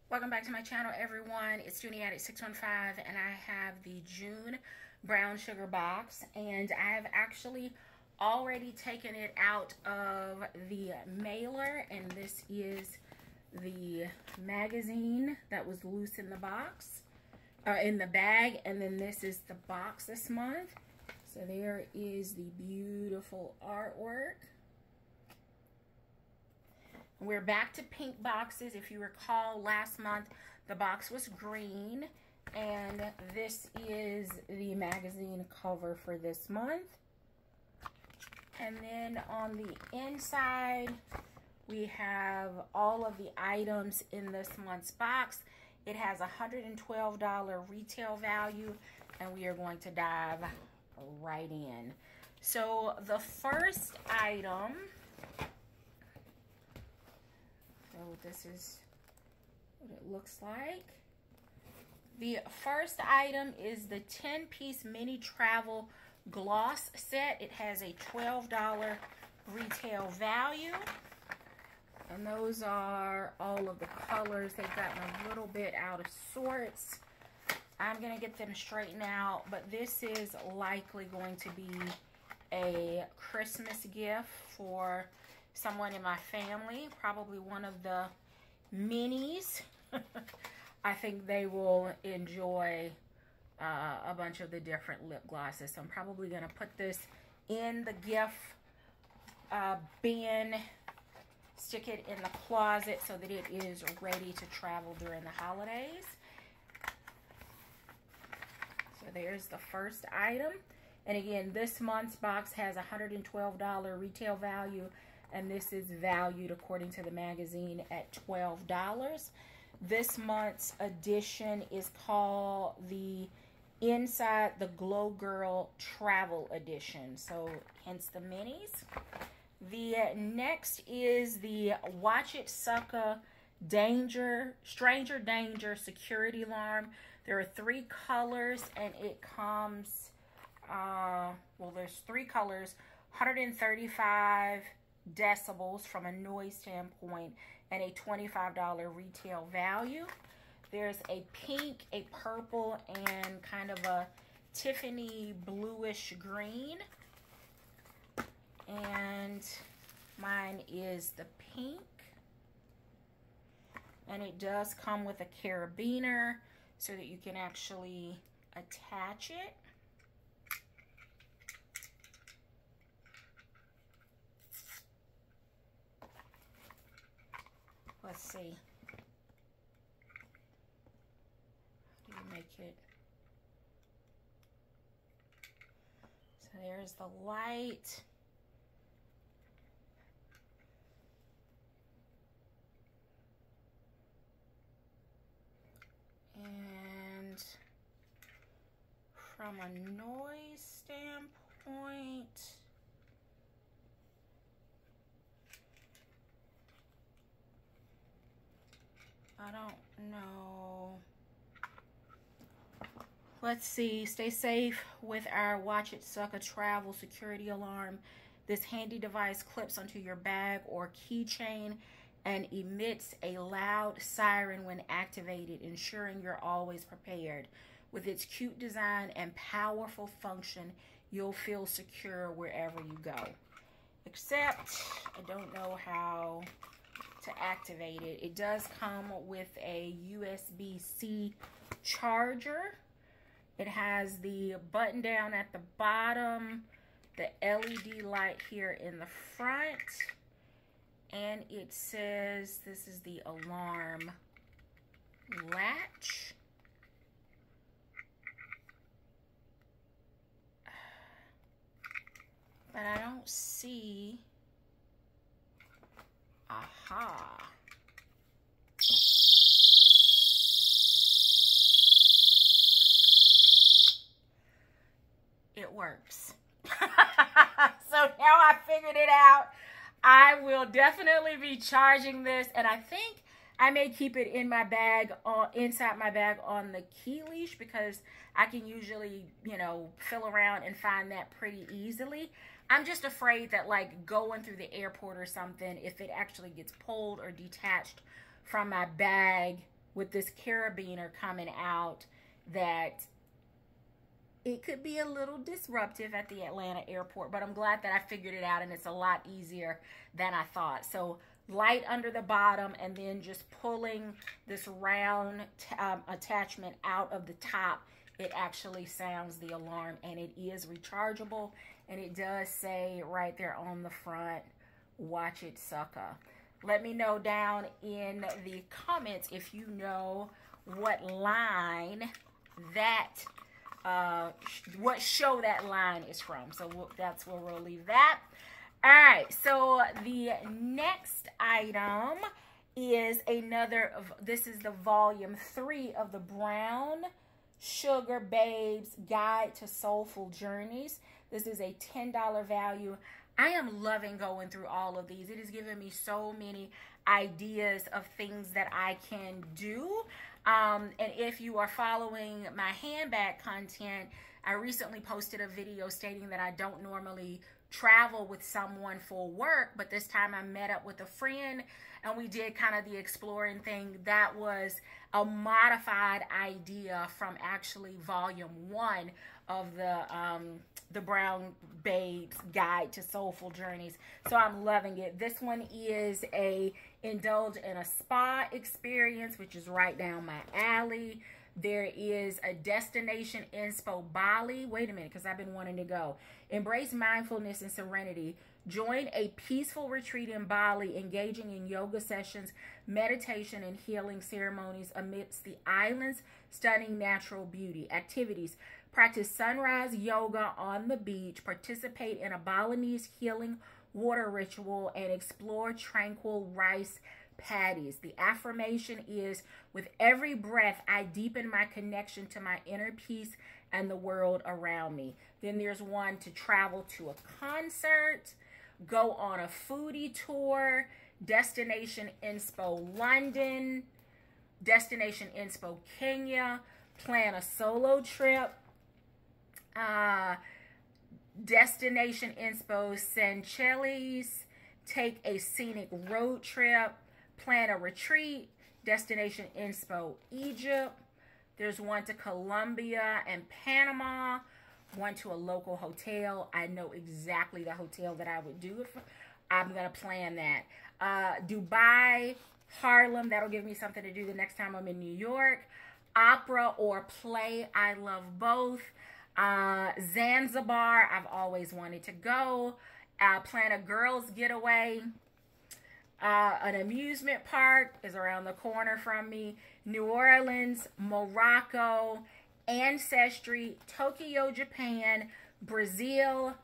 Welcome back to my channel, everyone. It's Junie Addict 615, and I have the June brown sugar box, and I have actually already taken it out of the mailer, and this is the magazine that was loose in the box, in the bag, and then this is the box this month. So there is the beautiful artwork. We're back to pink boxes. If you recall, last month the box was green, and this is the magazine cover for this month. And then on the inside, we have all of the items in this month's box. It has a $112 retail value, and we are going to dive right in. So the first item, so this is what it looks like. The first item is the 10-piece mini travel gloss set. It has a $12 retail value. And those are all of the colors. They've gotten a little bit out of sorts. I'm going to get them straightened out, but this is likely going to be a Christmas gift for someone in my family, probably one of the minis. I think they will enjoy a bunch of the different lip glosses. So I'm probably going to put this in the gift bin, stick it in the closet so that it is ready to travel during the holidays. So there's the first item. And again, this month's box has a $112 retail value, and this is valued according to the magazine at $12. This month's edition is called the Inside the Glow Girl Travel Edition, so hence the minis. The next is the Watch It Sucker Stranger Danger Security Alarm. There are 3 colors, and it comes, well, there's 3 colors, 135 decibels from a noise standpoint, and a $25 retail value. There's a pink, a purple, and kind of a Tiffany bluish green. And mine is the pink. And it does come with a carabiner so that you can actually attach it. Let's see. How do you make it? So there's the light. And from a noise standpoint, I don't know. Let's see. Stay safe with our Watch It Sucker Travel Security Alarm. This handy device clips onto your bag or keychain and emits a loud siren when activated, ensuring you're always prepared. With its cute design and powerful function, you'll feel secure wherever you go. Except, I don't know how to activate it. It does come with a USB-C charger. It has the button down at the bottom, the LED light here in the front, and it says this is the alarm latch. But I don't see. Aha. It works. So now I figured it out. I will definitely be charging this, and I think I may keep it in my bag, inside my bag on the key leash, because I can usually, you know, fill around and find that pretty easily. I'm just afraid that, like, going through the airport or something, if it actually gets pulled or detached from my bag with this carabiner coming out that it could be a little disruptive at the Atlanta airport, but I'm glad that I figured it out, and it's a lot easier than I thought. So light under the bottom, and then just pulling this round attachment out of the top, it actually sounds the alarm, and it is rechargeable, and it does say right there on the front, watch it sucker. Let me know down in the comments if you know what line that what show that line is from. So that's where we'll leave that. All right, so the next item is another, this is the volume 3 of the Brown Sugar Babes Guide to Soulful Journeys. This is a $10 value. I am loving going through all of these. It has given me so many ideas of things that I can do. And if you are following my handbag content, I recently posted a video stating that I don't normally travel with someone for work, but this time I met up with a friend and we did kind of the exploring thing. That was a modified idea from actually volume 1 of the Brown Babes Guide to Soulful Journeys. So I'm loving it. This one is a indulge in a spa experience, which is right down my alley. There is a destination inspo Bali. Wait a minute, because I've been wanting to go. Embrace mindfulness and serenity. Join a peaceful retreat in Bali, engaging in yoga sessions, meditation, and healing ceremonies amidst the island's stunning natural beauty. Activities. Practice sunrise yoga on the beach. Participate in a Balinese healing water ritual and explore tranquil rice paddies. The affirmation is, with every breath, I deepen my connection to my inner peace and the world around me. Then there's one to travel to a concert, go on a foodie tour, Destination Inspo London, Destination Inspo Kenya, plan a solo trip, Destination Inspo Seychelles, take a scenic road trip, plan a retreat, Destination Inspo Egypt. There's one to Colombia and Panama, one to a local hotel. I know exactly the hotel that I would do it for. I'm going to plan that. Dubai, Harlem, that'll give me something to do the next time I'm in New York. Opera or play, I love both. Zanzibar, I've always wanted to go. Plan a girls getaway. An amusement park is around the corner from me. New Orleans, Morocco, Ancestry, Tokyo, Japan, Brazil,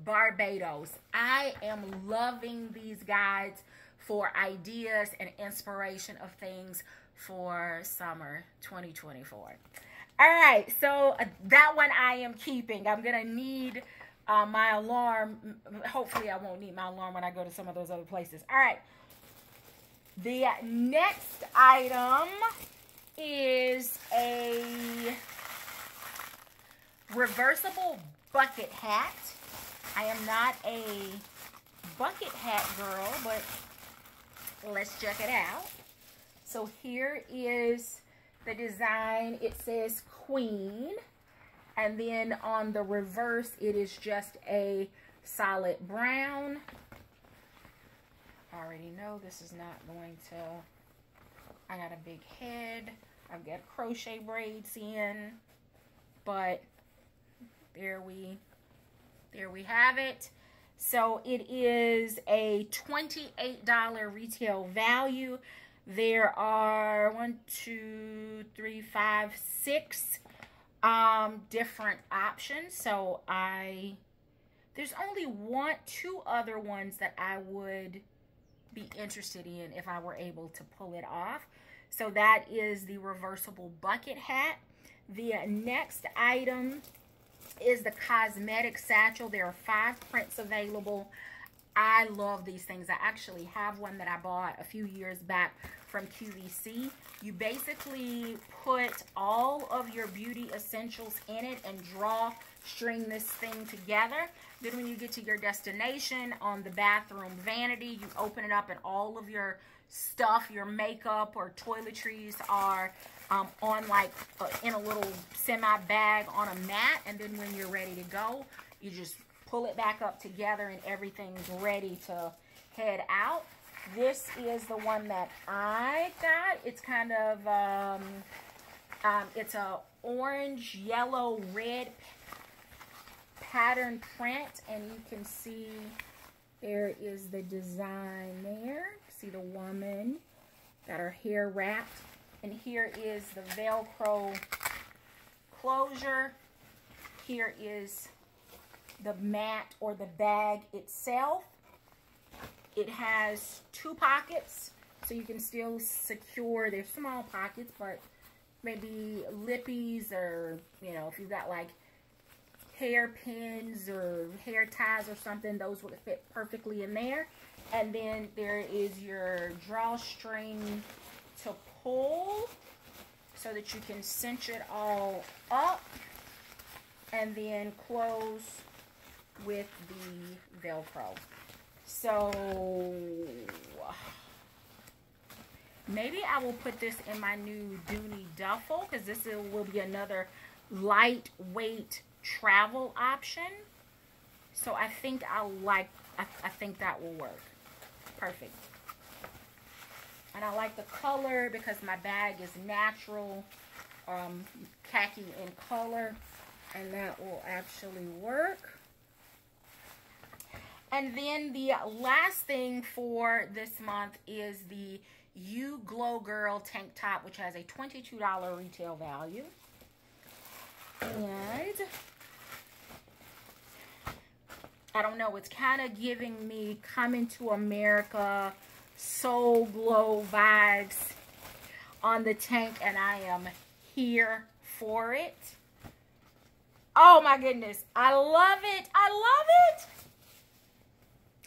Barbados. I am loving these guides for ideas and inspiration of things for summer 2024. All right, so that one I am keeping. I'm going to need my alarm. Hopefully I won't need my alarm when I go to some of those other places. All right. The next item is a reversible bucket hat. I am not a bucket hat girl, but let's check it out. So here is the design. It says Queen, and then on the reverse it is just a solid brown. I already know this is not going to, I got a big head, I've got crochet braids in, but there we have it. So it is a $28 retail value. There are 6 different options. So there's only 2 other ones that I would be interested in if I were able to pull it off. So that is the reversible bucket hat. The next item is the cosmetic satchel. There are 5 prints available. I love these things. I actually have one that I bought a few years back from QVC. You basically put all of your beauty essentials in it and string this thing together. Then when you get to your destination on the bathroom vanity, you open it up and all of your stuff, your makeup or toiletries are on like in a little semi bag on a mat. And then when you're ready to go, you just pull it back up together and everything's ready to head out. This is the one that I got. It's kind of, it's a orange, yellow, red pattern print. And you can see there is the design there. See the woman got her hair wrapped. And here is the Velcro closure. Here is the mat or the bag itself. It has 2 pockets, so you can still secure. They're small pockets, but maybe lippies, or you know, if you've got like hairpins or hair ties or something, those would fit perfectly in there. And then there is your drawstring to pull so that you can cinch it all up and then close with the Velcro. So maybe I will put this in my new Dooney duffel, because this will be another lightweight travel option. So I think I think that will work. Perfect. And I like the color because my bag is natural khaki in color, and that will actually work. And then the last thing for this month is the You Glow Girl tank top, which has a $22 retail value. And I don't know, it's kind of giving me Coming to America, Soul Glow vibes on the tank, and I am here for it. Oh my goodness, I love it. I love it.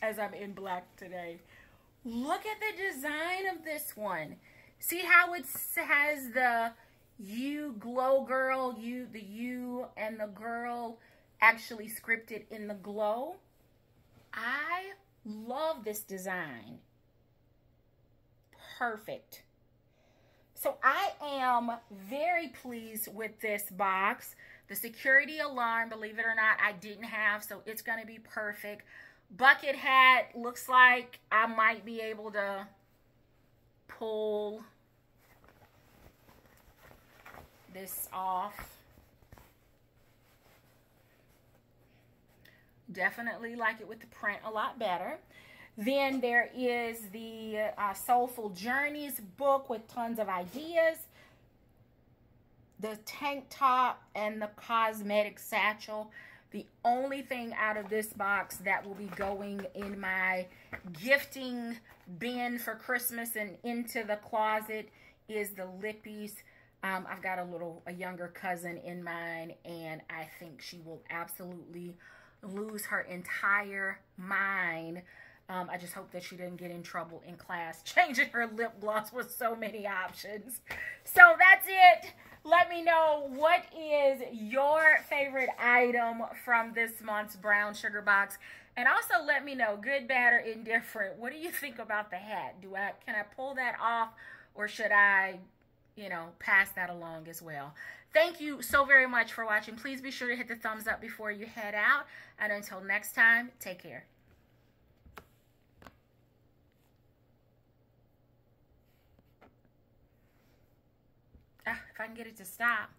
As I'm in black today. Look at the design of this one. See how it has the You Glow Girl, the you and the girl actually scripted in the glow. I love this design. Perfect. So I am very pleased with this box. The security alarm, believe it or not, I didn't have, so it's going to be perfect. Bucket hat, looks like I might be able to pull this off. Definitely like it with the print a lot better. Then there is the Soulful Journeys book with tons of ideas. The tank top and the cosmetic satchel. The only thing out of this box that will be going in my gifting bin for Christmas and into the closet is the lippies. I've got a younger cousin in mine, and I think she will absolutely lose her entire mind. I just hope that she didn't get in trouble in class changing her lip gloss with so many options. So that's it. Let me know, what is your favorite item from this month's Brown Sugar Box? And also let me know, good, bad, or indifferent, what do you think about the hat? Can I pull that off, or should I, pass that along as well? Thank you so very much for watching. Please be sure to hit the thumbs up before you head out. And until next time, take care. If I can get it to stop.